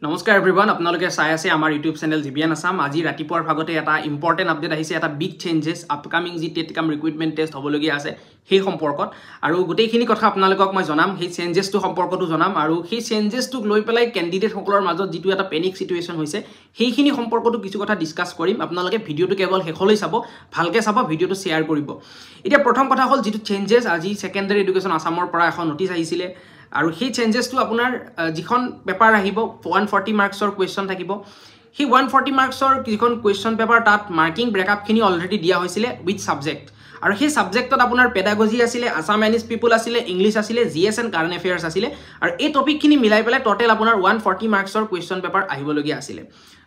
নমস্কাৰ এভৰিৱান আপোনালোকে চাই আছে আমাৰ ইউটিউব চেনেল জিবিয়ান আসাম আজি ৰাতিপুৱাৰ ভাগতে এটা ইম্পৰ্টেন্ট আপডেট আহিছে এটা বিগ চেঞ্জেছ আপকামিং যি টেট কাম ৰিক্ৰুটমেন্ট টেষ্ট হ'বলগীয়া আছে সেই সম্পৰ্কত আৰু গোটেইখিনি কথা আপোনালোকক মই জনাম সেই চেঞ্জেছটো সম্পৰ্কটো জনাম আৰু সেই চেঞ্জেছটোক লৈ পেলাই কেণ্ডিডেট সকলৰ মাজত যিটো এটা পেনিক সিচুৱেশ্যন হৈছে সেইখিনি সম্পৰ্কটো কিছু কথা ডিসকাস কৰিম আপোনালোকে ভিডিওটো কেৱল শেষলৈ চাব ভালকে চাব ভিডিওটো শেয়াৰ কৰিব এতিয়া প্ৰথম কথা হ'ল যিটো চেঞ্জেছ আজি সেকেন্ডাৰী এডুকেশ্যন আসামৰ পৰা এখন নোটিছ আহিছিলে আৰু সেই চেঞ্জেছটো আপোনাৰ যিখন পেপাৰ আহিব 140 মাৰ্কছৰ কোৱেশ্চন থাকিব সেই 140 মাৰ্কছৰ যিখন কোৱেশ্চন পেপাৰ তাত মাৰ্কিং ব্ৰেকআপ খিনি অলৰেডি দিয়া হৈছিলে উইথ সাবজেক্ট আৰু সেই সাবজেক্টত আপোনাৰ পেডাগজি আছিলে আসাম এনিজ পিপল আছিলে ইংলিশ আছিলে জিএস এণ্ড কাৰেণ্ট এফেয়াৰ্স আছিলে আৰু এই টপিক খিনি মিলাই পেলাই টোটাল আপোনাৰ 140 মাৰ্কছৰ কোৱেশ্চন পেপাৰ আহিবলগীয়া আছিলে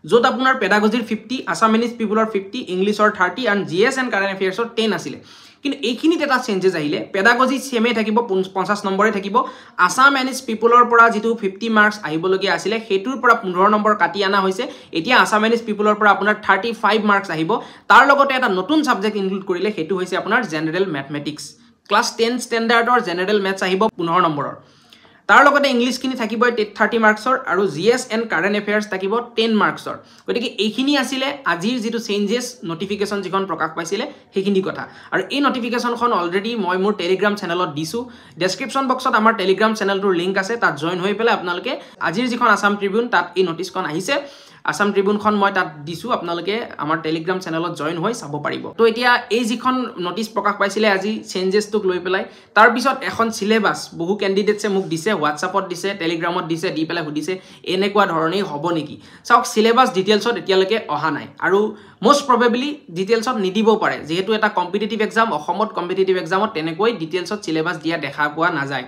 য'ত আপোনাৰ পেডাগজিৰ 50 আসাম এনিজ পিপলৰ 50 ইংলিশৰ 30 আৰু জিএস এণ্ড কাৰেণ্ট এফেয়াৰ্সৰ 10 আছিলে কিন্তু এইখিনিত এটা চেঞ্জেছ আহিলে পেডাগজি সেমে থাকিব 50 নম্বৰে থাকিব আসাম এনিজ পিপলৰ পৰা যেটো 50 মাৰ্কছ আহিবলগীয়া আছিল হেতুৰ পৰা 15 নম্বৰ কাটি আনা হৈছে এতিয়া আসাম এনিজ পিপলৰ পৰা আপোনাৰ 35 মাৰ্কছ আহিব তাৰ লগতে এটা নতুন সাবজেক্ট ইনক্লুড কৰিলে হেতু হৈছে আপোনাৰ জেনাৰেল ম্যাথমেটিক্স ক্লাস 10 ষ্টেণ্ডাৰ্ডৰ জেনাৰেল ম্যাথছ আহিব 15 নম্বৰৰ তাৰ লগতে ইংলিশ খিনি থাকিব 30 মাৰ্কছৰ আৰু জিএস এণ্ড কাৰেণ্ট এফেয়াৰ্স থাকিব 10 মাৰ্কছৰ গতিকে এইখিনি আছিল আজিৰ যেটো চেঞ্জেছ নটিফিকেশন যিখন প্ৰকাশ পাইছিলে সেইখিনি কথা আৰু এই নটিফিকেশনখন অলৰেডি মই মোৰ টেলিগ্ৰাম চেনেলত দিছো ডেসক্ৰিপচন বক্সত আমাৰ টেলিগ্ৰাম চেনেলটোৰ লিংক আছে তাত জয়েন হৈ পেলাই আপোনালোকে আজিৰ যিখন আসাম ট্ৰিবিউন তাত এই নটিছখন আহিছে আসাম ট্ৰিবিউনখন মই তাত দিছো আপোনালোকে আমাৰ টেলিগ্ৰাম চেনেলত জয়েন হৈ চাব পাৰিব তো এতিয়া এই যিখন নটিছ প্ৰকাশ পাইছিলে আজি চেঞ্জেছটোক লৈ পেলাই তাৰ পিছত এখন সিলেবাস বহু ক্যান্ডিডেটছে মোক দিছে হোৱাটছআপত দিছে টেলিগ্ৰামত দিছে দি পেলাই সুধিছে এনেকুৱা ধৰণেই হ'ব নেকি চাওক সিলেবাস ডিটেইলছত এতিয়ালৈকে অহা নাই আৰু মোস্ট প্ৰবেবলি ডিটেইলছত নিদিব পাৰে যেহেতু এটা কম্পিটিটিভ এক্সাম অসমত কম্পিটিটিভ এক্সামত তেনেকৈ ডিটেইলছত সিলেবাস দিয়া দেখা পোৱা নাযায়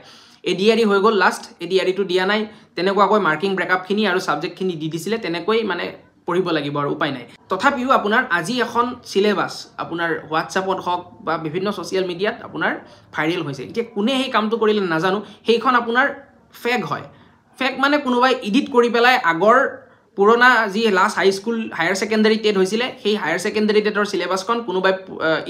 এডিআৰি হৈ গল লাষ্ট এডিআৰিটো দিয়া নাই তেনেকুৱাকৈ মাৰ্কিং ব্ৰেকআপ খিনি আৰু সাবজেক্ট খিনি দি দিছিলে তেনেকৈ মানে পঢ়িব লাগিব আৰু উপায় নাই তথাপিও আপোনাৰ আজি এখন সিলেবাস আপোনাৰ হোৱাটছআপত হক বা বিভিন্ন সোশ্যাল মিডিয়াত আপোনাৰ ভাইৰেল হৈছে এতিয়া কোনে এই কামটো কৰিলে নাজানো সেইখন আপোনাৰ ফেক হয় ফেক মানে কোনোবাই এডিট কৰি পেলাই আগৰ পুৰণা যি লাষ্ট হাই স্কুল হায়াৰ সেকেন্ডাৰী টেট হৈছিলে সেই হায়াৰ সেকেন্ডাৰী টেটৰ সিলেবাসখন কোনোবাই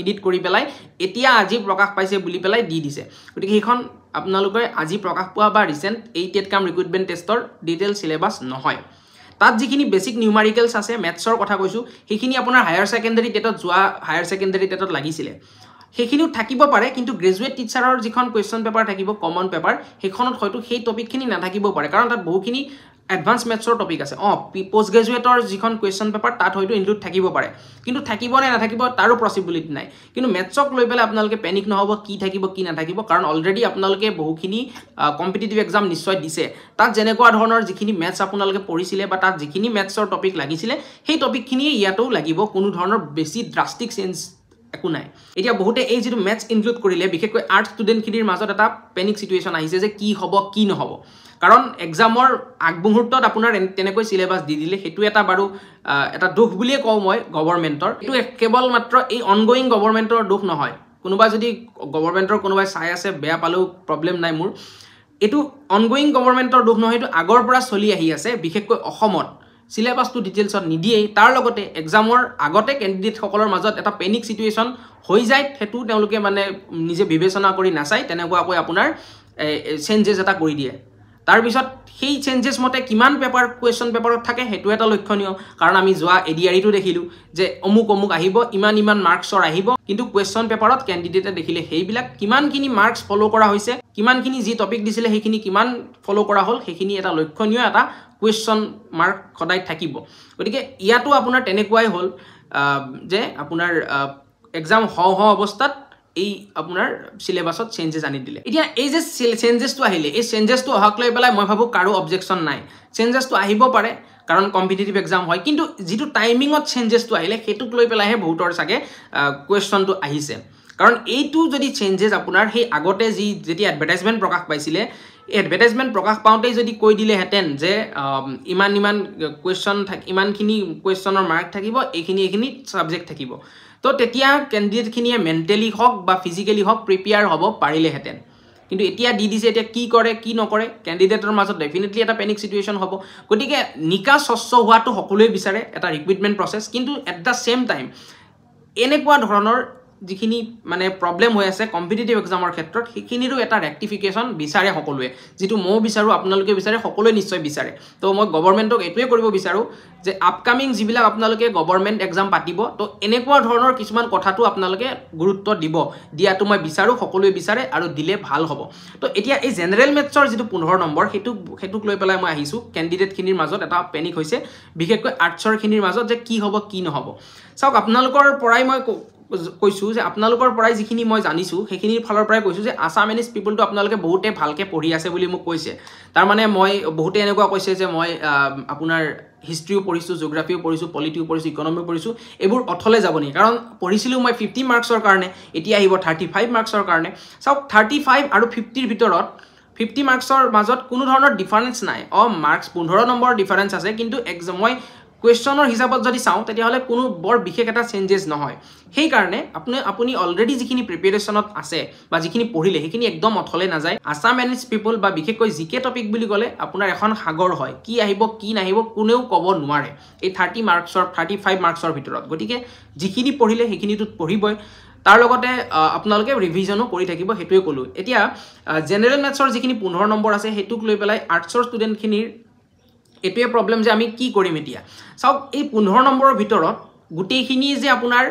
এডিট কৰি পেলাই এতিয়া আজি প্ৰকাশ পাইছে বুলি পেলাই দি দিছে গতিকে সেইখন আপোনালোকে আজি প্ৰকাশ পোৱা বা ৰিসেন্ট এই টেট কাম ৰিক্ৰুটমেন্ট টেষ্টৰ ডিটেইল সিলেবাস নহয় তাত যিখিনি বেসিক নিউমাৰিকেলছ আছে ম্যাথছৰ কথা কৈছো সেইখিনি আপোনাৰ হায়াৰ সেকেন্ডাৰী টেটত যোৱা হায়াৰ সেকেন্ডাৰী টেটত লাগিছিলে সেইখিনিও থাকিব পাৰে কিন্তু গ্ৰেজুৱেট টিচাৰৰ যিখন কোৱেশ্চন পেপাৰ থাকিব কমন পেপাৰ সেইখনত হয়তো সেই টপিক খিনি নাথাকিব পাৰে কাৰণ তাত বহুখিনি এডভান্স ম্যাথছৰ টপিক আছে পোষ্ট গ্ৰেজুৱেটৰ যিখন কোৱেশ্চন পেপাৰ তাত হয়তো ইনক্লুড থাকিব পাৰে কিন্তু থাকিব নে নাথাকিব তাৰো পসিবিলিটি নাই কিন্তু ম্যাথছক লৈ পেলাই আপোনালোকে পেনিক নহব কি থাকিব কি নাথাকিব কাৰণ অলৰেডি আপোনালোকে বহুখিনি কম্পিটিটিভ এক্সাম নিশ্চয় দিছে তাত যেনেকুৱা ধৰণৰ যিখিনি ম্যাথছ আপোনালোকে পঢ়িছিলে বা তাত যিখিনি ম্যাথছৰ টপিক লাগিছিলে সেই টপিক খিনি ইয়াতো লাগিব কোনো ধৰণৰ বেছি ড্ৰাস্টিক চেঞ্জ একো নাই এতিয়া বহুতে এই যেটো ম্যাথছ ইনক্লুড কৰিলে বিশেষকৈ আৰ্ট ষ্টুডেন্ট খিনিৰ মাজত এটা পেনিক সিচুৱেশ্যন আহিছে যে কি হ'ব কি নহব কাৰণ এক্সামৰ আগমুহূৰ্তত আপোনাৰ তেনেকৈ সিলেবাস দি দিলে হেতু এটা বাৰু এটা দুখ বুলিয়ে কওঁ মই গভৰ্ণমেণ্টৰ এটো কেৱল মাত্ৰ এই অনগোইং গভৰ্ণমেণ্টৰ দুখ নহয় কোনোবা যদি গভৰ্ণমেণ্টৰ কোনোবাই চাই আছে বেয়া পালেও প্ৰবলেম নাই মোৰ এটো অনগোইং গভৰ্ণমেণ্টৰ দুখ নহয় এটো আগৰ পৰা চলি আহি আছে বিশেষকৈ অসমত সিলেবাসটো ডিটেইলছত নিদিয়ে তাৰ লগতে এক্সামৰ আগতে ক্যান্ডিডেট সকলৰ মাজত এটা পেনিক সিচুৱেশ্যন হৈ যায় হেতু তেওঁলোকে মানে নিজে বিবেচনা কৰি নাচাই তেনেকুৱাকৈ আপোনাৰ চেঞ্জেছ এটা কৰি দিয়ে তাৰ পিছত সেই চেঞ্জেছ মতে কিমান পেপাৰ কোৱেশ্চন পেপাৰত থাকে হেতু এটা লক্ষণীয় কাৰণ আমি যোৱা এডিআৰিটো দেখিলো যে অমুক আহিব ইমান মাৰ্কছৰ আহিব কিন্তু কোৱেশ্চন পেপাৰত ক্যান্ডিডেটে দেখিলে হেইবিলাক কিমানখিনি মাৰ্কছ ফলো কৰা হৈছে কিমানখিনি যি টপিক দিছিলে হেখিনি কিমান ফলো কৰা হল হেখিনি এটা লক্ষণীয় এটা কোৱেশ্চন মাৰ্ক খদাই থাকিব গতিকে ইয়াতো আপোনাৰ তেনেকুৱাই হল যে আপোনাৰ এক্সাম অৱস্থাত এই আপোনাৰ সিলেবাসত চেঞ্জেছ আনি দিলে এতিয়া এই যে চেঞ্জেছটো আহিলে এই চেঞ্জেছটো অহাক লৈ পেলাই মই ভাবো কাৰো অবজেকশন নাই চেঞ্জেছটো আহিব পাৰে কাৰণ কম্পিটিটিভ এক্সাম হয় কিন্তু যেটো টাইমিংত চেঞ্জেছটো আহিলে হেতুক লৈ পেলাইহে বহুতৰ সাগে কোৱেশ্চনটো আহিছে কাৰণ এইটো যদি চেঞ্জেছ আপোনাৰ সেই আগতে যি যেতি এডভাৰটাইজমেন্ট প্ৰকাশ পাইছিলে এডভাৰটাইজমেন্ট প্ৰকাশ পাওঁতেই যদি কৈ দিলে হেতেন যে ইমান কোৱেশ্চন ইমানখিনি কোৱেশ্চনৰ মাৰ্ক থাকিব এইখিনি সাবজেক্ট থাকিব তো তেতিয়া ক্যান্ডিডেট খিনিয়ে মেন্টালি হক বা ফিজিক্যালি হক প্ৰিপেয়াৰ হ'ব পাৰিলে হেতেন কিন্তু এতিয়া দি দিছে এতিয়া কি কৰে কি নকৰে ক্যান্ডিডেটৰ মাজত ডেফিনেটলি এটা পেনিক সিচুৱেশ্যন হ'ব গতিকে নিকা স্বচ্ছ হোৱাটো সকলোৱে বিচাৰে এটা ৰিক্ৰুটমেন্ট প্ৰসেস কিন্তু এট দা সেম টাইম এনেকুৱা ধৰণৰ যিখিনি মানে প্ৰব্লেম হৈ আছে কম্পিটিটিভ এক্সামৰ ক্ষেত্ৰত সেইখিনিৰো এটা ৰেক্টিফিকেশ্যন বিচাৰে সকলোৱে, যিটো ময়ো বিচাৰোঁ, আপোনালোকে বিচাৰে, সকলোৱে নিশ্চয় বিচাৰে। তো মই গভৰ্ণমেণ্টক এইটোৱে কৰিব বিচাৰোঁ যে আপকামিং যিবিলাক আপোনালোকে গভৰ্ণমেণ্ট এক্সাম পাতিব, তো এনেকুৱা ধৰণৰ কিছুমান কথাটো আপোনালোকে গুৰুত্ব দিয়াটো মই বিচাৰোঁ, সকলোৱে বিচাৰে আৰু দিলে ভাল হ'ব। তো এতিয়া এই জেনেৰেল মেথছৰ যিটো 15 নম্বৰ সেইটোক লৈ পেলাই মই আহিছোঁ। কেণ্ডিডেটখিনিৰ মাজত এটা পেনিক হৈছে, বিশেষকৈ আৰ্টছৰখিনিৰ মাজত যে কি হ'ব কি নহ'ব। চাওক, আপোনালোকৰ পৰাই মই কৈছোঁ যে আপোনালোকৰ পৰাই যিখিনি মই জানিছোঁ সেইখিনিৰ ফালৰ পৰাই কৈছোঁ যে আছামিজ পিপুলটো আপোনালোকে বহুতে ভালকৈ পঢ়ি আছে বুলি মোক কৈছে। তাৰমানে মই বহুতে এনেকুৱা কৈছে যে মই আপোনাৰ হিষ্ট্ৰীও পঢ়িছোঁ, জিঅ'গ্ৰাফিও পঢ়িছোঁ, পলিটিও পঢ়িছোঁ, ইকনমিও পঢ়িছোঁ, এইবোৰ অথলে যাব নেকি? কাৰণ পঢ়িছিলোঁ মই 50 মাৰ্কছৰ কাৰণে, এতিয়া আহিব 35 মাৰ্কছৰ কাৰণে। চাওক, 35 আৰু 50ৰ ভিতৰত 50 মাৰ্কছৰ মাজত কোনো ধৰণৰ ডিফাৰেঞ্চ নাই। মাৰ্কছ 15 নম্বৰৰ ডিফাৰেঞ্চ আছে, কিন্তু মই কুৱেশ্যনৰ হিচাপত যদি চাওঁ তেতিয়াহ'লে কোনো বৰ বিশেষ এটা চেঞ্জেছ নহয়। সেইকাৰণে আপুনি অলৰেডি যিখিনি প্ৰিপেৰেশ্যনত আছে বা যিখিনি পঢ়িলে সেইখিনি একদম অথলে নাযায়। আছামিজ পিপুল বা বিশেষকৈ জিকে টপিক বুলি ক'লে আপোনাৰ এখন সাগৰ হয়, কি আহিব কি নাহিব কোনেও ক'ব নোৱাৰে এই 35 মাৰ্কছৰ ভিতৰত। গতিকে যিখিনি পঢ়িলে সেইখিনিতো পঢ়িবই, তাৰ লগতে আপোনালোকে ৰিভিজনো কৰি থাকিব, সেইটোৱে ক'লোঁ। এতিয়া জেনেৰেল মেথছৰ যিখিনি 15 নম্বৰ আছে সেইটোক লৈ পেলাই আৰ্টছৰ ষ্টুডেণ্টখিনিৰ এইটোৱে প্ৰব্লেম যে আমি কি কৰিম এতিয়া। চাওক, এই 15 নম্বৰৰ ভিতৰত গোটেইখিনি যে আপোনাৰ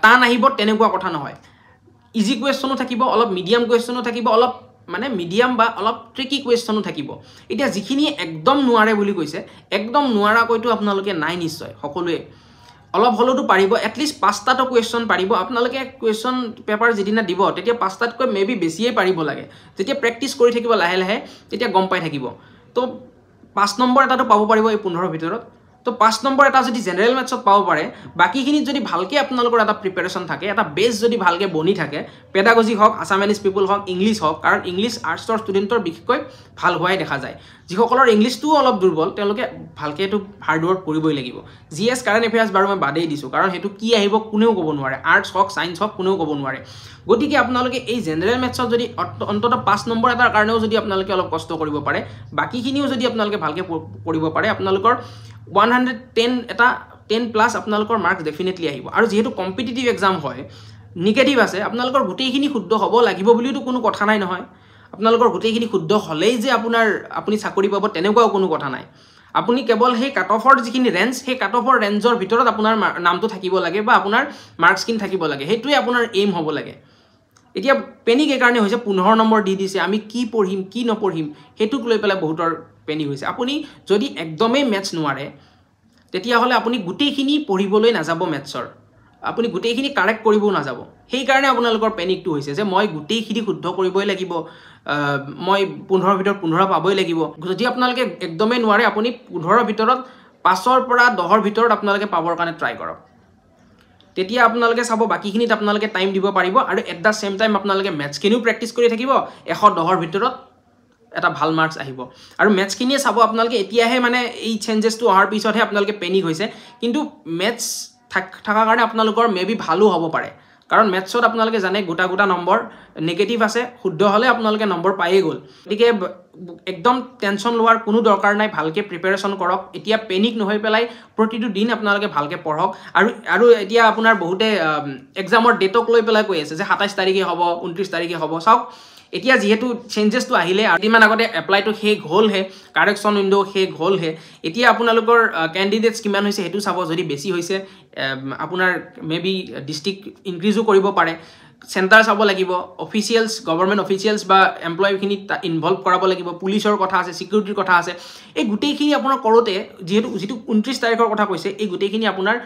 টান আহিব তেনেকুৱা কথা নহয়। ইজি কুৱেশ্যনো থাকিব, অলপ মিডিয়াম কুৱেশ্যনো থাকিব, অলপ মানে মিডিয়াম বা অলপ ট্ৰিকি কুৱেশ্যনো থাকিব। এতিয়া যিখিনি একদম নোৱাৰে বুলি কৈছে, একদম নোৱাৰাকৈতো আপোনালোকে নাই নিশ্চয়, সকলোৱে অলপ হ'লেওতো পাৰিব, এটলিষ্ট 5টাতো কুৱেশ্যন পাৰিব। আপোনালোকে কুৱেশ্যন পেপাৰ যিদিনা দিব তেতিয়া 5টাতকৈ মেবি বেছিয়ে পাৰিব লাগে। যেতিয়া প্ৰেক্টিচ কৰি থাকিব লাহে লাহে তেতিয়া গম পাই থাকিব। তো 5 নম্বৰ এটাতো পাব পাৰিব এই 15ৰ ভিতৰত। তো 5 নম্বৰ এটা যদি জেনেৰেল মেথছত পাব পাৰে, বাকীখিনিত যদি ভালকৈ আপোনালোকৰ এটা প্ৰিপেৰেশ্যন থাকে, এটা বেছ যদি ভালকৈ বনি থাকে, পেডাগজি হওক, আছামিজ পিপুল হওক, ইংলিছ হওক, কাৰণ ইংলিছ আৰ্টছৰ ষ্টুডেণ্টৰ বিশেষকৈ ভাল হোৱাই দেখা যায়। যিসকলৰ ইংলিছটোও অলপ দুৰ্বল তেওঁলোকে ভালকৈ এইটো হাৰ্ডৱৰ্ক কৰিবই লাগিব। GS কাৰেণ্ট এফেয়াৰ্ছ বাৰু মই বাদেই দিছোঁ, কাৰণ সেইটো কি আহিব কোনেও ক'ব নোৱাৰে, আৰ্টছ হওক ছায়েন্স হওক কোনেও ক'ব নোৱাৰে। গতিকে আপোনালোকে এই জেনেৰেল মেথছত যদি অন্ততঃ 5 নম্বৰ এটাৰ কাৰণেও যদি আপোনালোকে অলপ কষ্ট কৰিব পাৰে, বাকীখিনিও যদি আপোনালোকে ভালকৈ কৰিব পাৰে, আপোনালোকৰ 110+ আপোনালোকৰ মাৰ্কছ ডেফিনেটলি আহিব। আৰু যিহেতু কম্পিটিটিভ এক্সাম হয়, নিগেটিভ আছে, আপোনালোকৰ গোটেইখিনি শুদ্ধ হ'ব লাগিব বুলিওতো কোনো কথা নাই নহয়। আপোনালোকৰ গোটেইখিনি শুদ্ধ হ'লেই যে আপুনি চাকৰি পাব তেনেকুৱাও কোনো কথা নাই। আপুনি কেৱল সেই কাট অফৰ যিখিনি ৰেঞ্জ, সেই কাট অফৰ ৰেঞ্জৰ ভিতৰত আপোনাৰ নামটো থাকিব লাগে বা আপোনাৰ মাৰ্কছখিনি থাকিব লাগে, সেইটোৱে আপোনাৰ এইম হ'ব লাগে। এতিয়া পেনিক এইকাৰণে হৈছে 15 নম্বৰ দি দিছে, আমি কি পঢ়িম কি নপঢ়িম সেইটোক লৈ পেলাই বহুতৰ পেনিক হৈছে। আপুনি যদি একদমেই মেথছ নোৱাৰে তেতিয়াহ'লে আপুনি গোটেইখিনি পঢ়িবলৈ নাযাব মেথছৰ, আপুনি গোটেইখিনি কাৰেক্ট কৰিবও নাযাব। সেইকাৰণে আপোনালোকৰ পেনিকটো হৈছে যে মই গোটেইখিনি শুদ্ধ কৰিবই লাগিব, মই 15ৰ ভিতৰত 15 পাবই লাগিব। যদি আপোনালোকে একদমেই নোৱাৰে আপুনি 15ৰ ভিতৰত 5ৰ পৰা 10ৰ ভিতৰত আপোনালোকে পাবৰ কাৰণে ট্ৰাই কৰক। তেতিয়া আপোনালোকে চাব বাকীখিনিত আপোনালোকে টাইম দিব পাৰিব, আৰু এট দ্য ছেম টাইম আপোনালোকে মেথছখিনিও প্ৰেক্টিচ কৰি থাকিব, 110ৰ ভিতৰত এটা ভাল মাৰ্কছ আহিব। আৰু মেথছখিনিয়ে চাব আপোনালোকে এতিয়াহে মানে এই চেঞ্জেছটো অহাৰ পিছতহে আপোনালোকে পেনিক হৈছে, কিন্তু মেথছ থকাৰ কাৰণে আপোনালোকৰ মেবি ভালো হ'ব পাৰে। কাৰণ মেথছত আপোনালোকে জানে গোটা নম্বৰ নেগেটিভ আছে, শুদ্ধ হ'লে আপোনালোকে নম্বৰ পায়েই গ'ল। গতিকে একদম টেনশ্যন লোৱাৰ কোনো দৰকাৰ নাই, ভালকৈ প্ৰিপেৰেশ্যন কৰক। এতিয়া পেনিক নহৈ পেলাই প্ৰতিটো দিন আপোনালোকে ভালকৈ পঢ়ক। আৰু এতিয়া আপোনাৰ বহুতে এক্সামৰ ডেটক লৈ পেলাই কৈ আছে যে 27 তাৰিখে হ'ব, 29 তাৰিখে হ'ব। চাওক, এতিয়া যিহেতু চেঞ্জেছটো আহিলে, কেইদিনমান আগতে এপ্লাইটো শেষ হ'লহে, কাৰেকশ্যন উইণ্ড' শেষ হ'লহে, এতিয়া আপোনালোকৰ কেণ্ডিডেটছ কিমান হৈছে সেইটো চাব। যদি বেছি হৈছে আপোনাৰ মেবি ডিষ্ট্ৰিক্ট ইনক্ৰিজো কৰিব পাৰে, চেণ্টাৰ চাব লাগিব, অফিচিয়েলছ গভৰ্ণমেণ্ট অফিচিয়েলছ বা এমপ্লয়ীখিনিক ইনভলভ কৰাব লাগিব, পুলিচৰ কথা আছে, ছিকিউৰিটিৰ কথা আছে। এই গোটেইখিনি আপোনাৰ কৰোঁতে যিটো 29 তাৰিখৰ কথা কৈছে, এই গোটেইখিনি আপোনাৰ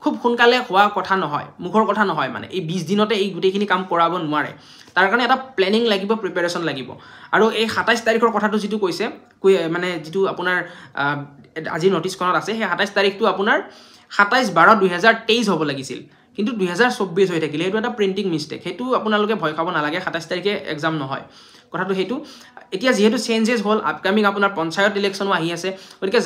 খুব সোনকালে হোৱা কথা নহয়, মুখৰ কথা নহয়। মানে এই 20 দিনতে এই গোটেইখিনি কাম কৰাব নোৱাৰে, তাৰ কাৰণে এটা প্লেনিং লাগিব, প্ৰিপেৰেশ্যন লাগিব। আৰু এই 27 তাৰিখৰ কথাটো যিটো কৈছে, মানে যিটো আপোনাৰ আজি নটিছখনত আছে, সেই 27 তাৰিখটো আপোনাৰ 27/12/2023 হ'ব লাগিছিল, কিন্তু 2024 হৈ থাকিলে। সেইটো এটা প্ৰিণ্টিং মিষ্টেক, সেইটো আপোনালোকে ভয় খাব নালাগে, 27 তাৰিখে এক্সাম নহয়, কথাটো সেইটো। এতিয়া যিহেতু চেঞ্জেছ হ'ল, আপকামিং আপোনাৰ পঞ্চায়ত ইলেকশ্যনো আহি আছে, গতিকে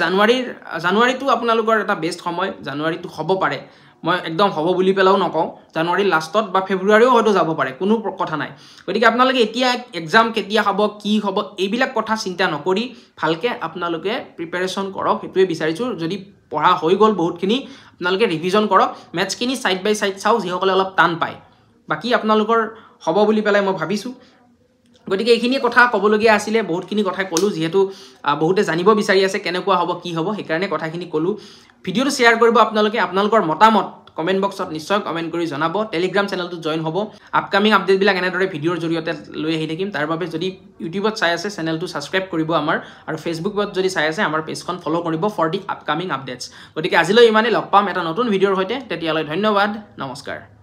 জানুৱাৰীটো আপোনালোকৰ এটা বেষ্ট সময়, জানুৱাৰীটো হ'ব পাৰে। মই একদম হ'ব বুলি পেলাও নকওঁ জানুৱাৰী লাষ্টত বা ফেব্ৰুৱাৰীও হয়তো যাব পাৰে কোনো কথা নাই গতিকে আপোনালোকে এতিয়া এক্সাম কেতিয়া হ'ব কি হ'ব এইবিলাক কথা চিন্তা নকৰি ভালকৈ আপোনালোকে প্ৰিপাৰেশ্যন কৰক সেইটোৱে বিচাৰিছোঁ যদি পঢ়া হৈ গ'ল বহুতখিনি আপোনালোকে ৰিভিজন কৰক মেথছখিনি ছাইড বাই ছাইড চাওক যিসকলে অলপ টান পায় বাকী আপোনালোকৰ হ'ব বুলি পেলাই মই ভাবিছোঁ গতিকে এইখিনি কথা ক'বলগীয়া আছিলে বহুতখিনি কথাই ক'লোঁ যিহেতু বহুতে জানিব বিচাৰি আছে কেনেকুৱা হ'ব কি হ'ব সেইকাৰণে কথাখিনি ক'লোঁ ভিডিঅ'টো শ্বেয়াৰ কৰিব আপোনালোকে আপোনালোকৰ মতামত কমেণ্ট বক্সত নিশ্চয় কমেণ্ট কৰি জনাব টেলিগ্ৰাম চেনেলটো জইন হ'ব আপকামিং আপডেটবিলাক এনেদৰে ভিডিঅ'ৰ জৰিয়তে লৈ আহি থাকিম তাৰ বাবে যদি ইউটিউবত চাই আছে চেনেলটো ছাবস্ক্ৰাইব কৰিব আমাৰ আৰু ফেচবুকত যদি চাই আছে আমাৰ পেজখন ফ'ল' কৰিব ফৰ দি আপকামিং আপডেটছ গতিকে আজিলৈ ইমানেই লগ পাম এটা নতুন ভিডিঅ'ৰ সৈতে তেতিয়ালৈ ধন্যবাদ নমস্কাৰ